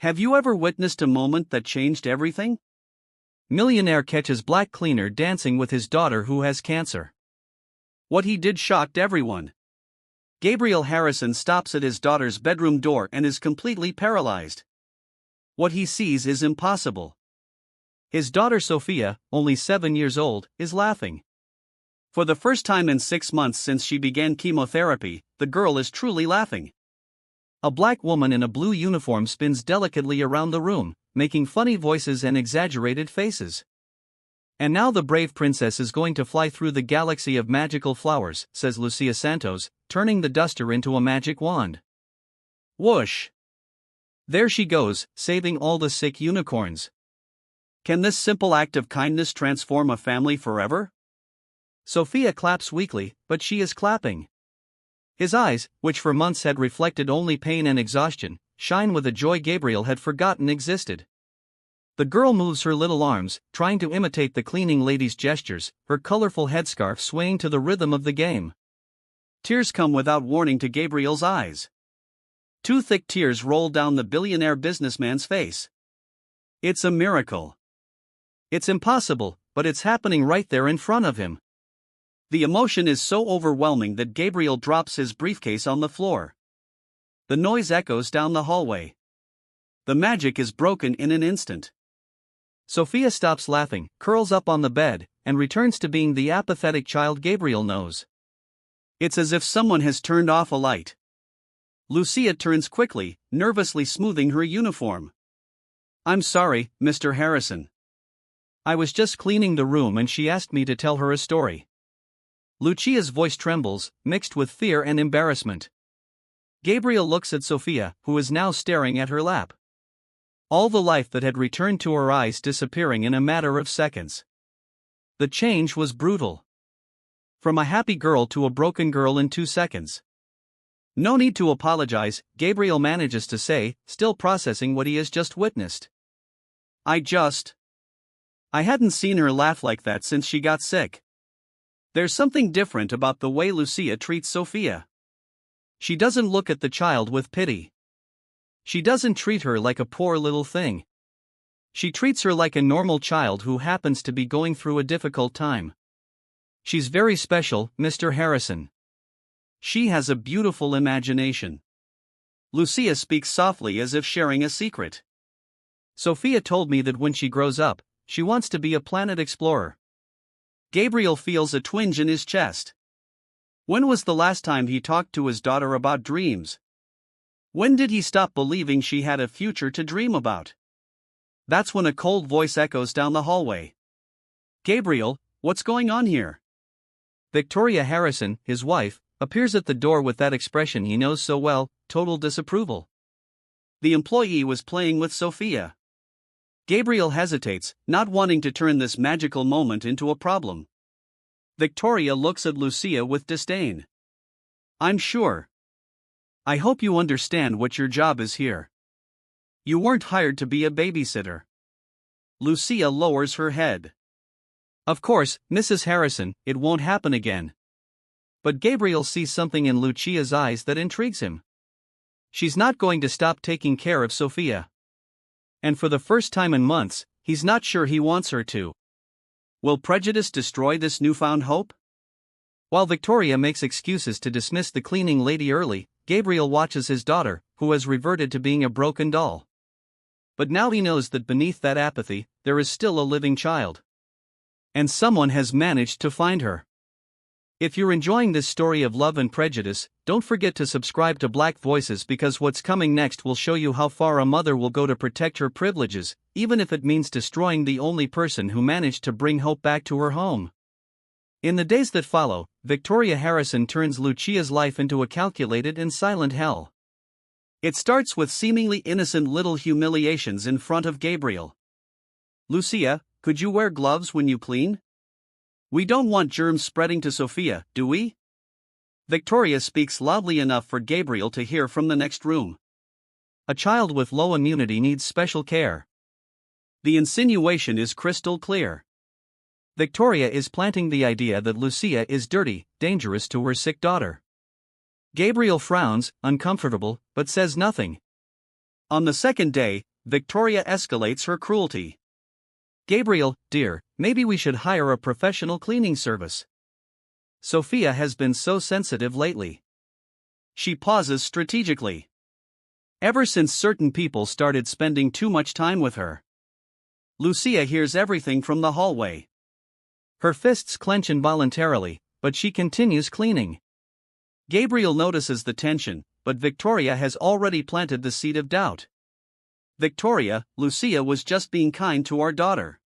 Have you ever witnessed a moment that changed everything? Millionaire catches black cleaner dancing with his daughter who has cancer. What he did shocked everyone. Gabriel Harrison stops at his daughter's bedroom door and is completely paralyzed. What he sees is impossible. His daughter Sophia, only 7 years old, is laughing. For the first time in 6 months since she began chemotherapy, the girl is truly laughing. A black woman in a blue uniform spins delicately around the room, making funny voices and exaggerated faces. And now the brave princess is going to fly through the galaxy of magical flowers, says Lucia Santos, turning the duster into a magic wand. Whoosh! There she goes, saving all the sick unicorns. Can this simple act of kindness transform a family forever? Sophia claps weakly, but she is clapping. His eyes, which for months had reflected only pain and exhaustion, shine with a joy Gabriel had forgotten existed. The girl moves her little arms, trying to imitate the cleaning lady's gestures, her colorful headscarf swaying to the rhythm of the game. Tears come without warning to Gabriel's eyes. 2 thick tears roll down the billionaire businessman's face. It's a miracle. It's impossible, but it's happening right there in front of him. The emotion is so overwhelming that Gabriel drops his briefcase on the floor. The noise echoes down the hallway. The magic is broken in an instant. Sophia stops laughing, curls up on the bed, and returns to being the apathetic child Gabriel knows. It's as if someone has turned off a light. Lucia turns quickly, nervously smoothing her uniform. I'm sorry, Mr. Harrison. I was just cleaning the room and she asked me to tell her a story. Lucia's voice trembles, mixed with fear and embarrassment. Gabriel looks at Sophia, who is now staring at her lap. All the life that had returned to her eyes disappearing in a matter of seconds. The change was brutal. From a happy girl to a broken girl in 2 seconds. No need to apologize, Gabriel manages to say, still processing what he has just witnessed. I hadn't seen her laugh like that since she got sick. There's something different about the way Lucia treats Sophia. She doesn't look at the child with pity. She doesn't treat her like a poor little thing. She treats her like a normal child who happens to be going through a difficult time. She's very special, Mr. Harrison. She has a beautiful imagination. Lucia speaks softly as if sharing a secret. Sophia told me that when she grows up, she wants to be a planet explorer. Gabriel feels a twinge in his chest. When was the last time he talked to his daughter about dreams? When did he stop believing she had a future to dream about? That's when a cold voice echoes down the hallway. Gabriel, what's going on here? Victoria Harrison, his wife, appears at the door with that expression he knows so well, total disapproval. The employee was playing with Sophia. Gabriel hesitates, not wanting to turn this magical moment into a problem. Victoria looks at Lucia with disdain. I'm sure. I hope you understand what your job is here. You weren't hired to be a babysitter. Lucia lowers her head. Of course, Mrs. Harrison, it won't happen again. But Gabriel sees something in Lucia's eyes that intrigues him. She's not going to stop taking care of Sophia. And for the first time in months, he's not sure he wants her to. Will prejudice destroy this newfound hope? While Victoria makes excuses to dismiss the cleaning lady early, Gabriel watches his daughter, who has reverted to being a broken doll. But now he knows that beneath that apathy, there is still a living child. And someone has managed to find her. If you're enjoying this story of love and prejudice, don't forget to subscribe to Black Voices, because what's coming next will show you how far a mother will go to protect her privileges, even if it means destroying the only person who managed to bring hope back to her home. In the days that follow, Victoria Harrison turns Lucia's life into a calculated and silent hell. It starts with seemingly innocent little humiliations in front of Gabriel. Lucia, could you wear gloves when you clean? We don't want germs spreading to Sophia, do we? Victoria speaks loudly enough for Gabriel to hear from the next room. A child with low immunity needs special care. The insinuation is crystal clear. Victoria is planting the idea that Lucia is dirty, dangerous to her sick daughter. Gabriel frowns, uncomfortable, but says nothing. On the second day, Victoria escalates her cruelty. Gabriel, dear, maybe we should hire a professional cleaning service. Sophia has been so sensitive lately. She pauses strategically. Ever since certain people started spending too much time with her. Lucia hears everything from the hallway. Her fists clench involuntarily, but she continues cleaning. Gabriel notices the tension, but Victoria has already planted the seed of doubt. Victoria, Lucia was just being kind to our daughter.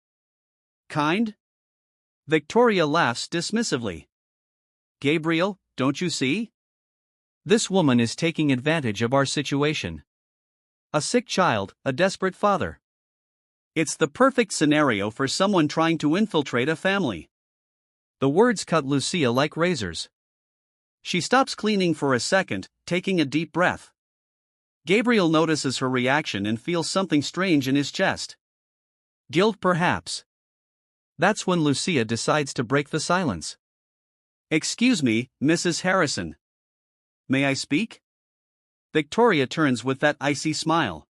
Kind? Victoria laughs dismissively. Gabriel, don't you see? This woman is taking advantage of our situation. A sick child, a desperate father. It's the perfect scenario for someone trying to infiltrate a family. The words cut Lucia like razors. She stops cleaning for a second, taking a deep breath. Gabriel notices her reaction and feels something strange in his chest. Guilt, perhaps. That's when Lucia decides to break the silence. Excuse me, Mrs. Harrison. May I speak? Victoria turns with that icy smile.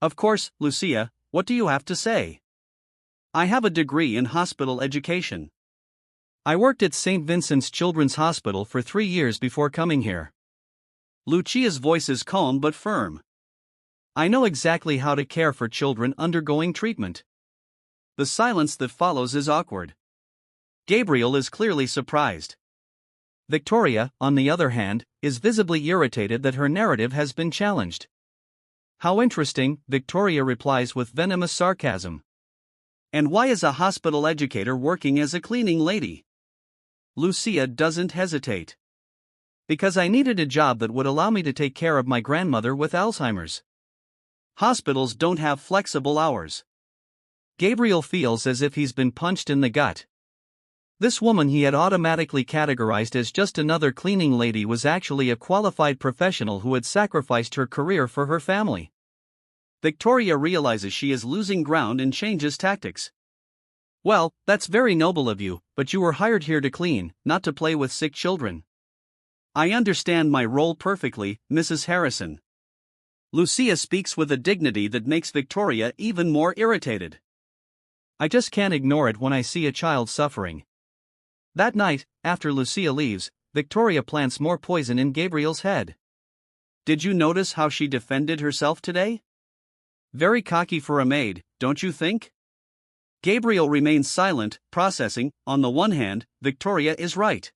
Of course, Lucia, what do you have to say? I have a degree in hospital education. I worked at St. Vincent's Children's Hospital for 3 years before coming here. Lucia's voice is calm but firm. I know exactly how to care for children undergoing treatment. The silence that follows is awkward. Gabriel is clearly surprised. Victoria, on the other hand, is visibly irritated that her narrative has been challenged. How interesting, Victoria replies with venomous sarcasm. And why is a hospital educator working as a cleaning lady? Lucia doesn't hesitate. Because I needed a job that would allow me to take care of my grandmother with Alzheimer's. Hospitals don't have flexible hours. Gabriel feels as if he's been punched in the gut. This woman he had automatically categorized as just another cleaning lady was actually a qualified professional who had sacrificed her career for her family. Victoria realizes she is losing ground and changes tactics. Well, that's very noble of you, but you were hired here to clean, not to play with sick children. I understand my role perfectly, Mrs. Harrison. Lucia speaks with a dignity that makes Victoria even more irritated. I just can't ignore it when I see a child suffering. That night, after Lucia leaves, Victoria plants more poison in Gabriel's head. Did you notice how she defended herself today? Very cocky for a maid, don't you think? Gabriel remains silent, processing. On the one hand, Victoria is right.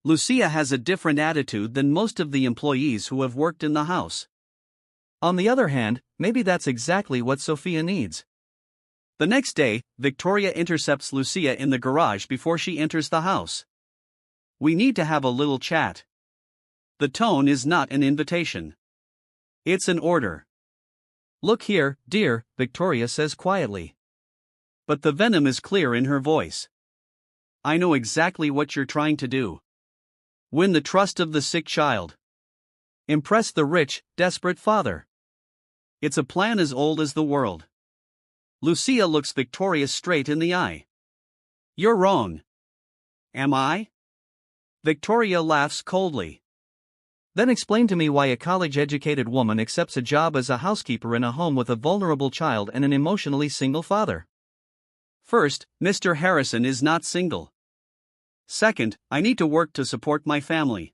Lucia has a different attitude than most of the employees who have worked in the house. On the other hand, maybe that's exactly what Sophia needs. The next day, Victoria intercepts Lucia in the garage before she enters the house. We need to have a little chat. The tone is not an invitation. It's an order. Look here, dear, Victoria says quietly. But the venom is clear in her voice. I know exactly what you're trying to do. Win the trust of the sick child. Impress the rich, desperate father. It's a plan as old as the world. Lucia looks Victoria straight in the eye. You're wrong. Am I? Victoria laughs coldly. Then explain to me why a college-educated woman accepts a job as a housekeeper in a home with a vulnerable child and an emotionally single father. First, Mr. Harrison is not single. Second, I need to work to support my family.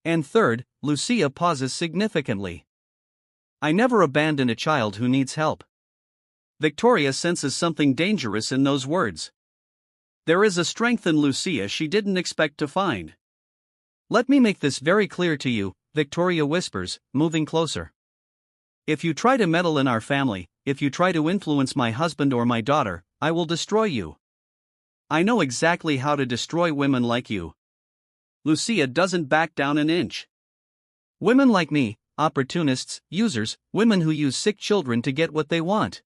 And third, Lucia pauses significantly. I never abandon a child who needs help. Victoria senses something dangerous in those words. There is a strength in Lucia she didn't expect to find. Let me make this very clear to you, Victoria whispers, moving closer. If you try to meddle in our family, if you try to influence my husband or my daughter, I will destroy you. I know exactly how to destroy women like you. Lucia doesn't back down an inch. Women like me, opportunists, users, women who use sick children to get what they want.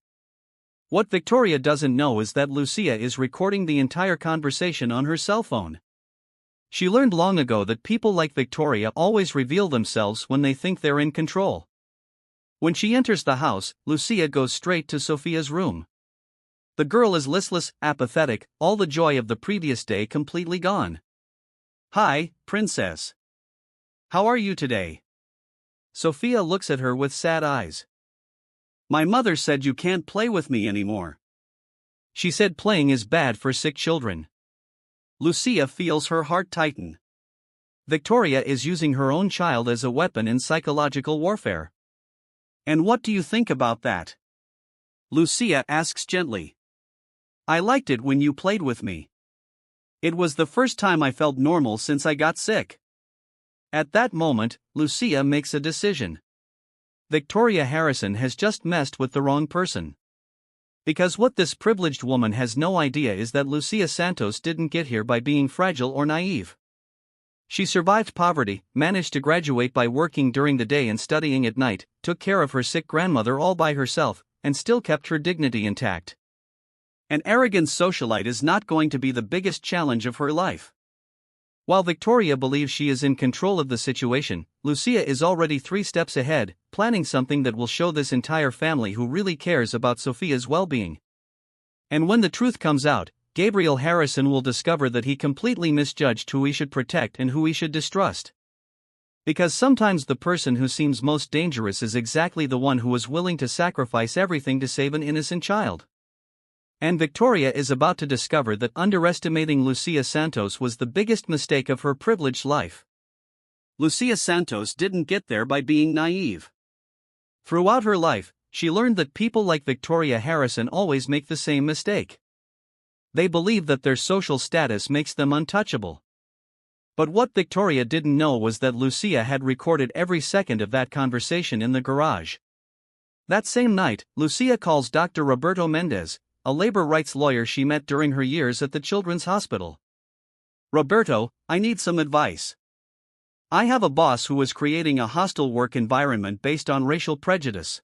What Victoria doesn't know is that Lucia is recording the entire conversation on her cell phone. She learned long ago that people like Victoria always reveal themselves when they think they're in control. When she enters the house, Lucia goes straight to Sophia's room. The girl is listless, apathetic, all the joy of the previous day completely gone. Hi, princess. How are you today? Sophia looks at her with sad eyes. My mother said you can't play with me anymore. She said playing is bad for sick children. Lucia feels her heart tighten. Victoria is using her own child as a weapon in psychological warfare. And what do you think about that? Lucia asks gently. I liked it when you played with me. It was the first time I felt normal since I got sick. At that moment, Lucia makes a decision. Victoria Harrison has just messed with the wrong person. Because what this privileged woman has no idea is that Lucia Santos didn't get here by being fragile or naive. She survived poverty, managed to graduate by working during the day and studying at night, took care of her sick grandmother all by herself, and still kept her dignity intact. An arrogant socialite is not going to be the biggest challenge of her life. While Victoria believes she is in control of the situation, Lucia is already 3 steps ahead, planning something that will show this entire family who really cares about Sophia's well-being. And when the truth comes out, Gabriel Harrison will discover that he completely misjudged who he should protect and who he should distrust. Because sometimes the person who seems most dangerous is exactly the one who was willing to sacrifice everything to save an innocent child. And Victoria is about to discover that underestimating Lucia Santos was the biggest mistake of her privileged life. Lucia Santos didn't get there by being naive. Throughout her life, she learned that people like Victoria Harrison always make the same mistake. They believe that their social status makes them untouchable. But what Victoria didn't know was that Lucia had recorded every second of that conversation in the garage. That same night, Lucia calls Dr. Roberto Mendez, a labor rights lawyer she met during her years at the Children's Hospital. Roberto, I need some advice. I have a boss who is creating a hostile work environment based on racial prejudice.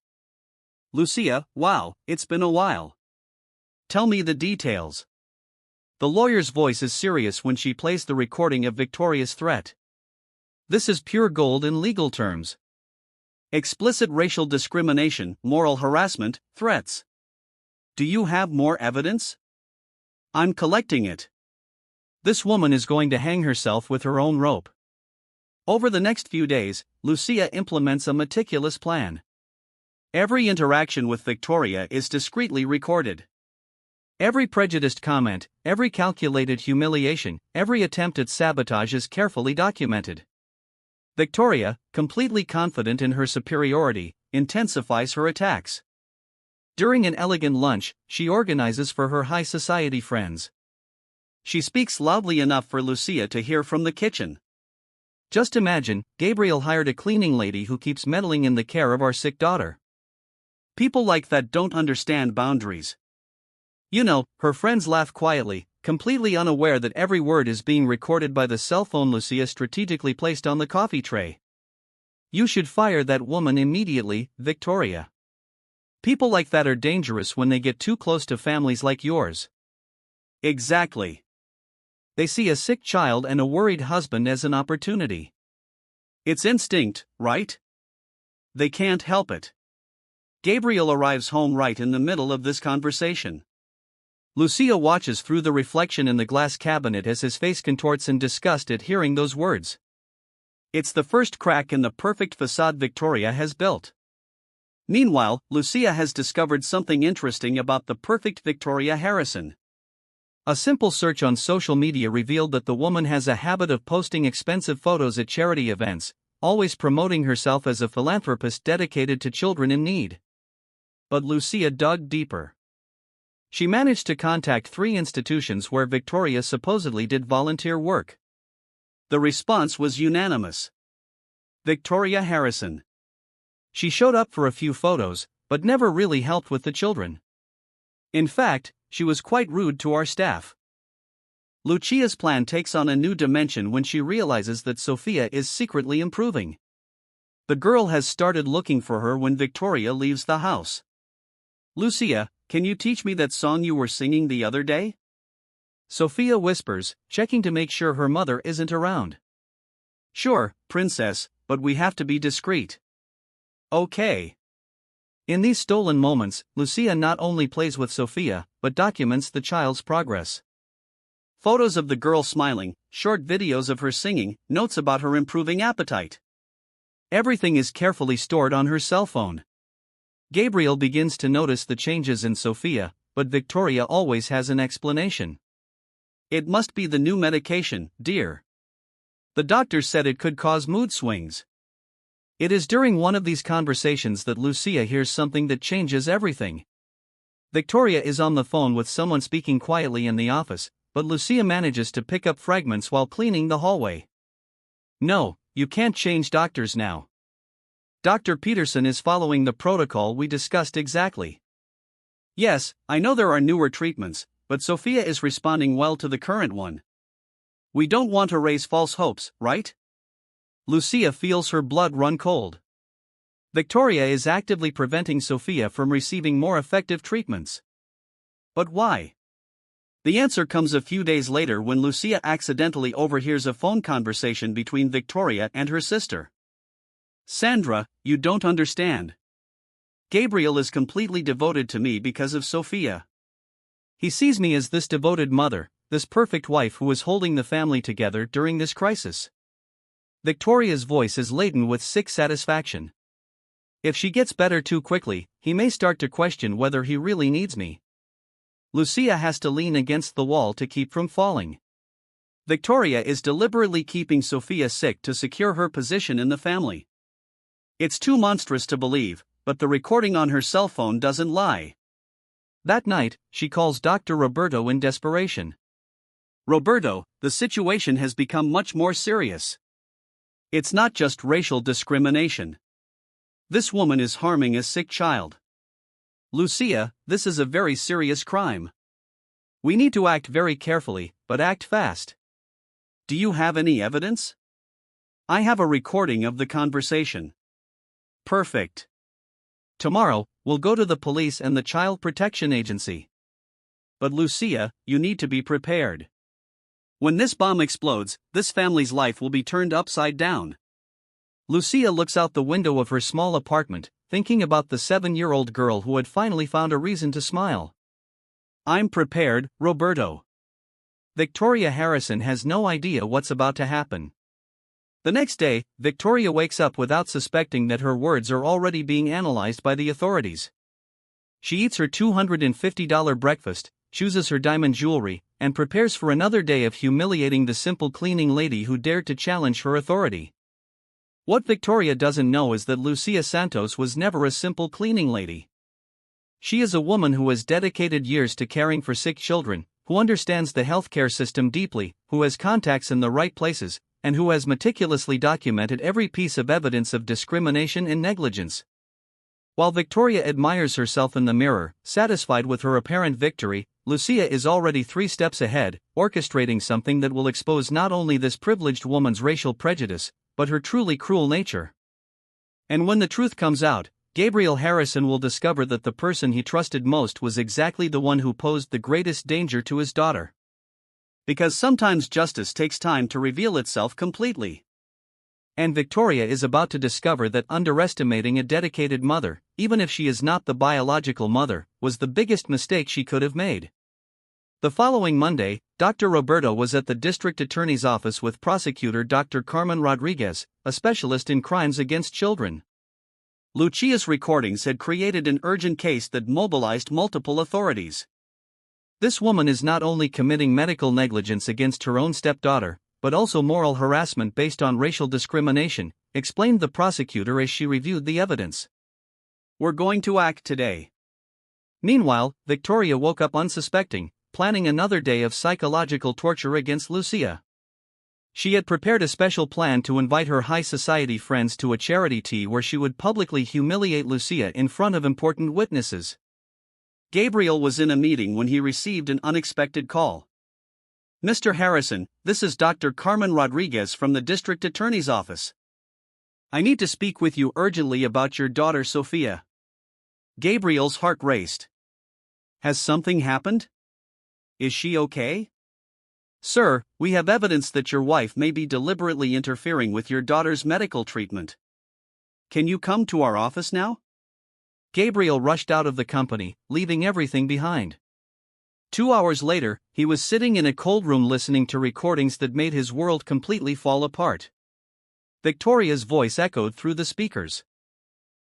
Lucia, wow, it's been a while. Tell me the details. The lawyer's voice is serious when she plays the recording of Victoria's threat. This is pure gold in legal terms. Explicit racial discrimination, moral harassment, threats. Do you have more evidence? I'm collecting it. This woman is going to hang herself with her own rope. Over the next few days, Lucia implements a meticulous plan. Every interaction with Victoria is discreetly recorded. Every prejudiced comment, every calculated humiliation, every attempt at sabotage is carefully documented. Victoria, completely confident in her superiority, intensifies her attacks. During an elegant lunch, she organizes for her high society friends. She speaks loudly enough for Lucia to hear from the kitchen. Just imagine, Gabriel hired a cleaning lady who keeps meddling in the care of our sick daughter. People like that don't understand boundaries. You know, her friends laugh quietly, completely unaware that every word is being recorded by the cell phone Lucia strategically placed on the coffee tray. You should fire that woman immediately, Victoria. People like that are dangerous when they get too close to families like yours. Exactly. They see a sick child and a worried husband as an opportunity. It's instinct, right? They can't help it. Gabriel arrives home right in the middle of this conversation. Lucia watches through the reflection in the glass cabinet as his face contorts in disgust at hearing those words. It's the first crack in the perfect facade Victoria has built. Meanwhile, Lucia has discovered something interesting about the perfect Victoria Harrison. A simple search on social media revealed that the woman has a habit of posting expensive photos at charity events, always promoting herself as a philanthropist dedicated to children in need. But Lucia dug deeper. She managed to contact 3 institutions where Victoria supposedly did volunteer work. The response was unanimous. Victoria Harrison. She showed up for a few photos, but never really helped with the children. In fact, she was quite rude to our staff. Lucia's plan takes on a new dimension when she realizes that Sophia is secretly improving. The girl has started looking for her when Victoria leaves the house. Lucia, can you teach me that song you were singing the other day? Sophia whispers, checking to make sure her mother isn't around. Sure, princess, but we have to be discreet. Okay. In these stolen moments, Lucia not only plays with Sophia, but documents the child's progress. Photos of the girl smiling, short videos of her singing, notes about her improving appetite. Everything is carefully stored on her cell phone. Gabriel begins to notice the changes in Sophia, but Victoria always has an explanation. It must be the new medication, dear. The doctor said it could cause mood swings. It is during one of these conversations that Lucia hears something that changes everything. Victoria is on the phone with someone speaking quietly in the office, but Lucia manages to pick up fragments while cleaning the hallway. No, you can't change doctors now. Dr. Peterson is following the protocol we discussed exactly. Yes, I know there are newer treatments, but Sophia is responding well to the current one. We don't want to raise false hopes, right? Lucia feels her blood run cold. Victoria is actively preventing Sophia from receiving more effective treatments. But why? The answer comes a few days later when Lucia accidentally overhears a phone conversation between Victoria and her sister. Sandra, you don't understand. Gabriel is completely devoted to me because of Sophia. He sees me as this devoted mother, this perfect wife who is holding the family together during this crisis. Victoria's voice is laden with sick satisfaction. If she gets better too quickly, he may start to question whether he really needs me. Lucia has to lean against the wall to keep from falling. Victoria is deliberately keeping Sophia sick to secure her position in the family. It's too monstrous to believe, but the recording on her cell phone doesn't lie. That night, she calls Dr. Roberto in desperation. Roberto, the situation has become much more serious. It's not just racial discrimination. This woman is harming a sick child. Lucia, this is a very serious crime. We need to act very carefully, but act fast. Do you have any evidence? I have a recording of the conversation. Perfect. Tomorrow, we'll go to the police and the Child Protection Agency. But Lucia, you need to be prepared. When this bomb explodes, this family's life will be turned upside down. Lucia looks out the window of her small apartment, thinking about the 7-year-old girl who had finally found a reason to smile. I'm prepared, Roberto. Victoria Harrison has no idea what's about to happen. The next day, Victoria wakes up without suspecting that her words are already being analyzed by the authorities. She eats her $250 breakfast, chooses her diamond jewelry, and prepares for another day of humiliating the simple cleaning lady who dared to challenge her authority. What Victoria doesn't know is that Lucia Santos was never a simple cleaning lady. She is a woman who has dedicated years to caring for sick children, who understands the healthcare system deeply, who has contacts in the right places, and who has meticulously documented every piece of evidence of discrimination and negligence. While Victoria admires herself in the mirror, satisfied with her apparent victory, Lucia is already 3 steps ahead, orchestrating something that will expose not only this privileged woman's racial prejudice, but her truly cruel nature. And when the truth comes out, Gabriel Harrison will discover that the person he trusted most was exactly the one who posed the greatest danger to his daughter. Because sometimes justice takes time to reveal itself completely. And Victoria is about to discover that underestimating a dedicated mother, even if she is not the biological mother, was the biggest mistake she could have made. The following Monday, Dr. Roberto was at the district attorney's office with prosecutor Dr. Carmen Rodriguez, a specialist in crimes against children. Lucia's recordings had created an urgent case that mobilized multiple authorities. This woman is not only committing medical negligence against her own stepdaughter, but also moral harassment based on racial discrimination, explained the prosecutor as she reviewed the evidence. We're going to act today. Meanwhile, Victoria woke up unsuspecting, planning another day of psychological torture against Lucia. She had prepared a special plan to invite her high society friends to a charity tea where she would publicly humiliate Lucia in front of important witnesses. Gabriel was in a meeting when he received an unexpected call. Mr. Harrison, this is Dr. Carmen Rodriguez from the district attorney's office. I need to speak with you urgently about your daughter Sophia. Gabriel's heart raced. Has something happened? Is she okay? Sir, we have evidence that your wife may be deliberately interfering with your daughter's medical treatment. Can you come to our office now? Gabriel rushed out of the company, leaving everything behind. 2 hours later, he was sitting in a cold room listening to recordings that made his world completely fall apart. Victoria's voice echoed through the speakers.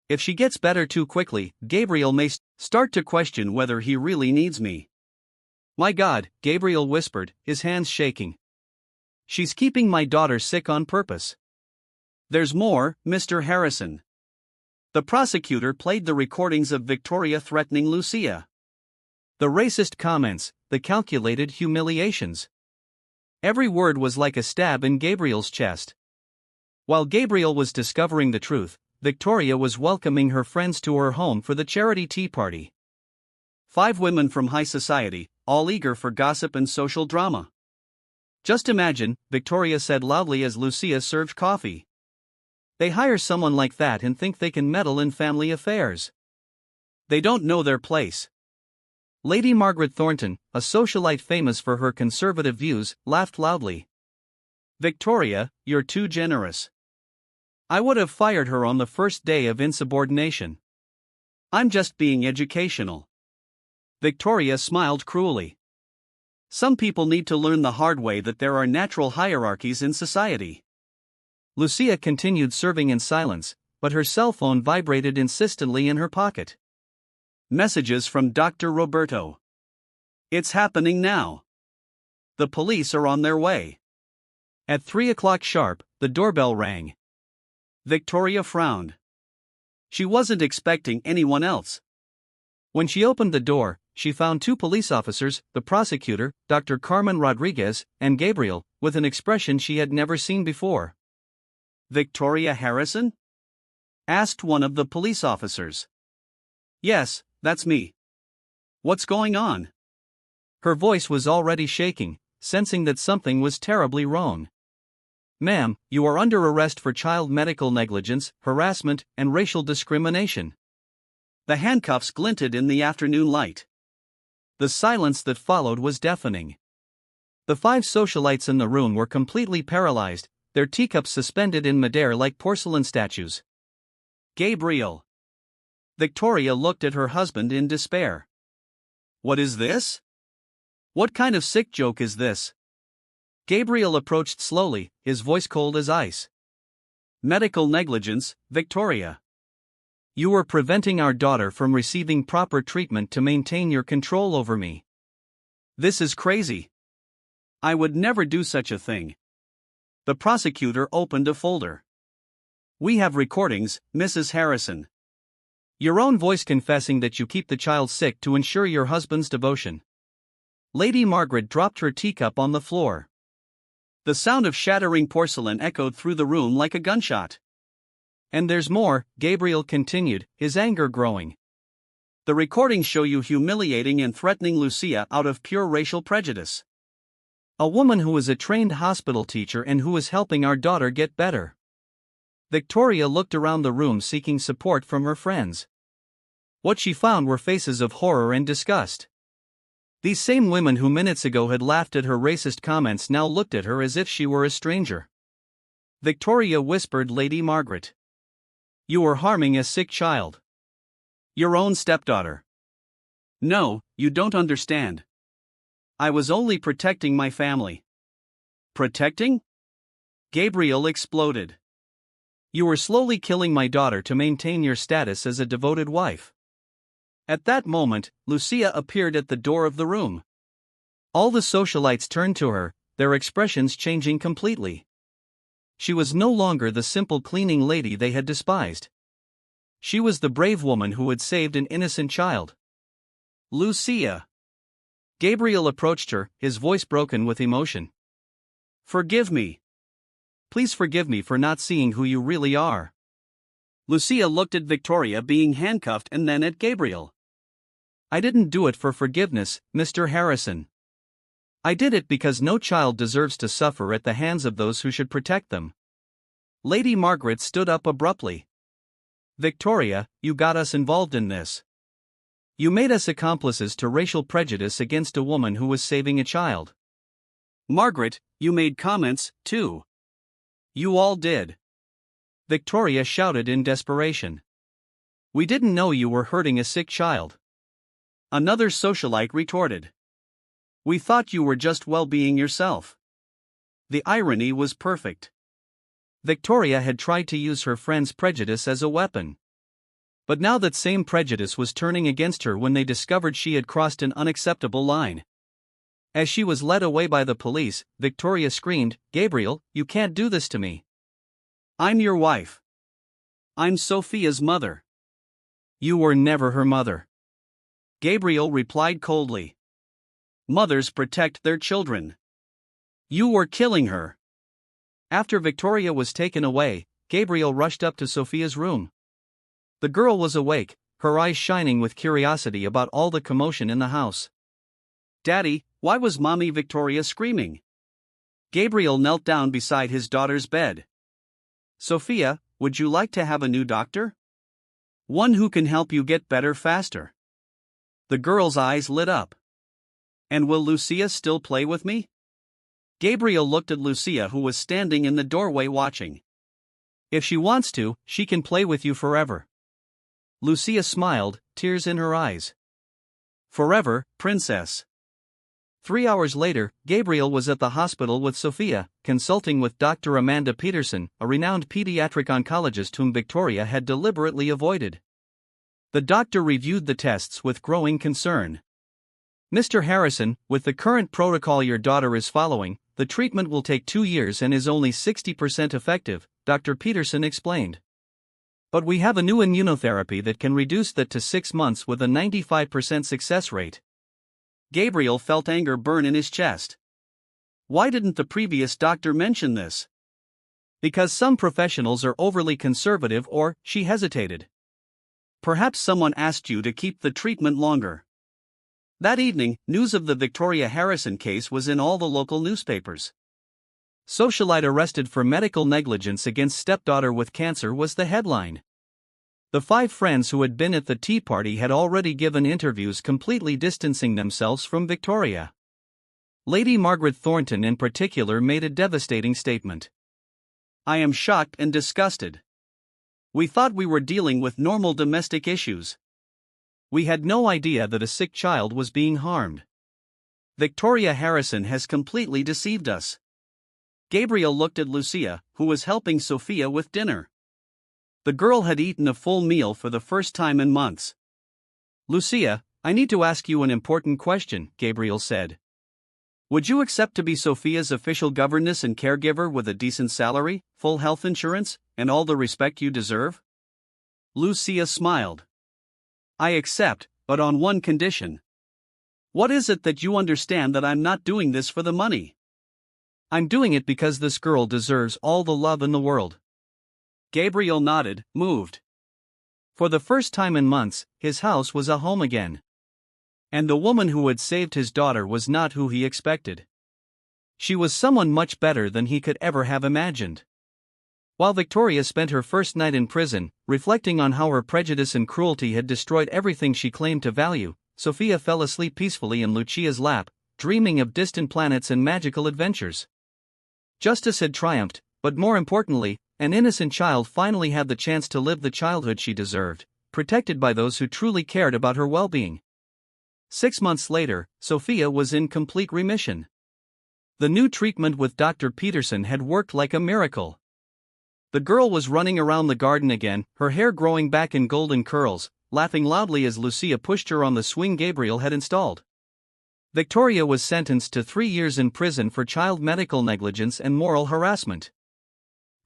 If she gets better too quickly, Gabriel may start to question whether he really needs me. My God, Gabriel whispered, his hands shaking. She's keeping my daughter sick on purpose. There's more, Mr. Harrison. The prosecutor played the recordings of Victoria threatening Lucia. The racist comments, the calculated humiliations. Every word was like a stab in Gabriel's chest. While Gabriel was discovering the truth, Victoria was welcoming her friends to her home for the charity tea party. 5 women from high society, all eager for gossip and social drama. Just imagine, Victoria said loudly as Lucia served coffee. They hire someone like that and think they can meddle in family affairs. They don't know their place. Lady Margaret Thornton, a socialite famous for her conservative views, laughed loudly. Victoria, you're too generous. I would have fired her on the first day of insubordination. I'm just being educational. Victoria smiled cruelly. Some people need to learn the hard way that there are natural hierarchies in society. Lucia continued serving in silence, but her cell phone vibrated insistently in her pocket. Messages from Dr. Roberto. It's happening now. The police are on their way. At 3 o'clock sharp, the doorbell rang. Victoria frowned. She wasn't expecting anyone else. When she opened the door, she found 2 police officers, the prosecutor, Dr. Carmen Rodriguez, and Gabriel, with an expression she had never seen before. Victoria Harrison? Asked one of the police officers. Yes, that's me. What's going on? Her voice was already shaking, sensing that something was terribly wrong. Ma'am, you are under arrest for child medical negligence, harassment, and racial discrimination. The handcuffs glinted in the afternoon light. The silence that followed was deafening. The 5 socialites in the room were completely paralyzed, their teacups suspended in midair like porcelain statues. Gabriel. Victoria looked at her husband in despair. What is this? What kind of sick joke is this? Gabriel approached slowly, his voice cold as ice. Medical negligence, Victoria. You were preventing our daughter from receiving proper treatment to maintain your control over me. This is crazy. I would never do such a thing. The prosecutor opened a folder. We have recordings, Mrs. Harrison. Your own voice confessing that you keep the child sick to ensure your husband's devotion. Lady Margaret dropped her teacup on the floor. The sound of shattering porcelain echoed through the room like a gunshot. And there's more, Gabriel continued, his anger growing. The recordings show you humiliating and threatening Lucia out of pure racial prejudice. A woman who is a trained hospital teacher and who is helping our daughter get better. Victoria looked around the room seeking support from her friends. What she found were faces of horror and disgust. These same women who minutes ago had laughed at her racist comments now looked at her as if she were a stranger. Victoria whispered Lady Margaret. You are harming a sick child. Your own stepdaughter. No, you don't understand. I was only protecting my family. Protecting? Gabriel exploded. You were slowly killing my daughter to maintain your status as a devoted wife. At that moment, Lucia appeared at the door of the room. All the socialites turned to her, their expressions changing completely. She was no longer the simple cleaning lady they had despised. She was the brave woman who had saved an innocent child. Lucia. Gabriel approached her, his voice broken with emotion. Forgive me. Please forgive me for not seeing who you really are. Lucia looked at Victoria being handcuffed and then at Gabriel. I didn't do it for forgiveness, Mr. Harrison. I did it because no child deserves to suffer at the hands of those who should protect them. Lady Margaret stood up abruptly. Victoria, you got us involved in this. You made us accomplices to racial prejudice against a woman who was saving a child. Margaret, you made comments, too. You all did. Victoria shouted in desperation. We didn't know you were hurting a sick child. Another socialite retorted. We thought you were just well-being yourself. The irony was perfect. Victoria had tried to use her friend's prejudice as a weapon. But now that same prejudice was turning against her when they discovered she had crossed an unacceptable line. As she was led away by the police, Victoria screamed, "Gabriel, you can't do this to me. I'm your wife. I'm Sophia's mother." "You were never her mother," Gabriel replied coldly. "Mothers protect their children. You were killing her." After Victoria was taken away, Gabriel rushed up to Sophia's room. The girl was awake, her eyes shining with curiosity about all the commotion in the house. "Daddy, why was Mommy Victoria screaming?" Gabriel knelt down beside his daughter's bed. "Sophia, would you like to have a new doctor? One who can help you get better faster." The girl's eyes lit up. "And will Lucia still play with me?" Gabriel looked at Lucia, who was standing in the doorway watching. "If she wants to, she can play with you forever." Lucia smiled, tears in her eyes. "Forever, princess." 3 hours later, Gabriel was at the hospital with Sophia, consulting with Dr. Amanda Peterson, a renowned pediatric oncologist whom Victoria had deliberately avoided. The doctor reviewed the tests with growing concern. "Mr. Harrison, with the current protocol your daughter is following, the treatment will take 2 years and is only 60% effective," Dr. Peterson explained. "But we have a new immunotherapy that can reduce that to 6 months with a 95% success rate." Gabriel felt anger burn in his chest. Why didn't the previous doctor mention this? Because some professionals are overly conservative, or, she hesitated. "Perhaps someone asked you to keep the treatment longer." That evening, news of the Victoria Harrison case was in all the local newspapers. "Socialite arrested for medical negligence against stepdaughter with cancer" was the headline. The 5 friends who had been at the tea party had already given interviews completely distancing themselves from Victoria. Lady Margaret Thornton in particular made a devastating statement. "I am shocked and disgusted. We thought we were dealing with normal domestic issues. We had no idea that a sick child was being harmed. Victoria Harrison has completely deceived us." Gabriel looked at Lucia, who was helping Sophia with dinner. The girl had eaten a full meal for the first time in months. "Lucia, I need to ask you an important question," Gabriel said. "Would you accept to be Sophia's official governess and caregiver with a decent salary, full health insurance, and all the respect you deserve?" Lucia smiled. "I accept, but on one condition." "What is it that you understand that I'm not doing this for the money?" "I'm doing it because this girl deserves all the love in the world." Gabriel nodded, moved. For the first time in months, his house was a home again. And the woman who had saved his daughter was not who he expected. She was someone much better than he could ever have imagined. While Victoria spent her first night in prison, reflecting on how her prejudice and cruelty had destroyed everything she claimed to value, Sophia fell asleep peacefully in Lucia's lap, dreaming of distant planets and magical adventures. Justice had triumphed, but more importantly, an innocent child finally had the chance to live the childhood she deserved, protected by those who truly cared about her well-being. 6 months later, Sophia was in complete remission. The new treatment with Dr. Peterson had worked like a miracle. The girl was running around the garden again, her hair growing back in golden curls, laughing loudly as Lucia pushed her on the swing Gabriel had installed. Victoria was sentenced to 3 years in prison for child medical negligence and moral harassment.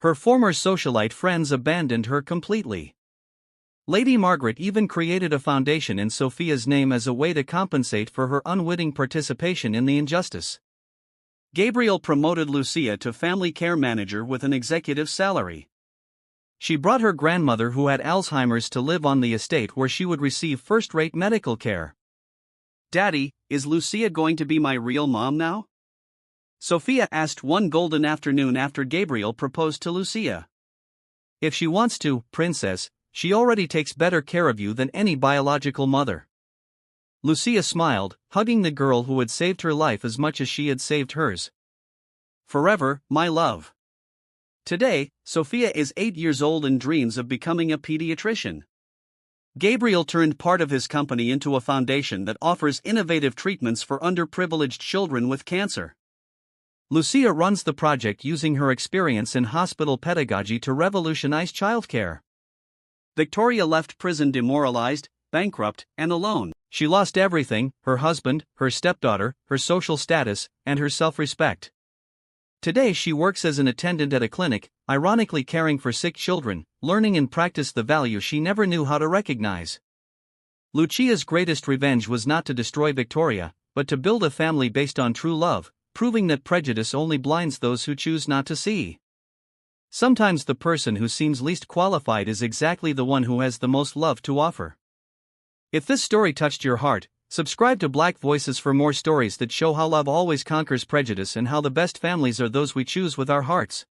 Her former socialite friends abandoned her completely. Lady Margaret even created a foundation in Sophia's name as a way to compensate for her unwitting participation in the injustice. Gabriel promoted Lucia to family care manager with an executive salary. She brought her grandmother who had Alzheimer's to live on the estate where she would receive first-rate medical care. "Daddy, is Lucia going to be my real mom now?" Sophia asked one golden afternoon after Gabriel proposed to Lucia. "If she wants to, princess, she already takes better care of you than any biological mother." Lucia smiled, hugging the girl who had saved her life as much as she had saved hers. "Forever, my love." Today, Sophia is 8 years old and dreams of becoming a pediatrician. Gabriel turned part of his company into a foundation that offers innovative treatments for underprivileged children with cancer. Lucia runs the project using her experience in hospital pedagogy to revolutionize childcare. Victoria left prison demoralized, bankrupt, and alone. She lost everything: her husband, her stepdaughter, her social status, and her self-respect. Today she works as an attendant at a clinic, ironically caring for sick children, learning and practice the value she never knew how to recognize. Lucia's greatest revenge was not to destroy Victoria, but to build a family based on true love, proving that prejudice only blinds those who choose not to see. Sometimes the person who seems least qualified is exactly the one who has the most love to offer. If this story touched your heart, subscribe to Black Voices for more stories that show how love always conquers prejudice and how the best families are those we choose with our hearts.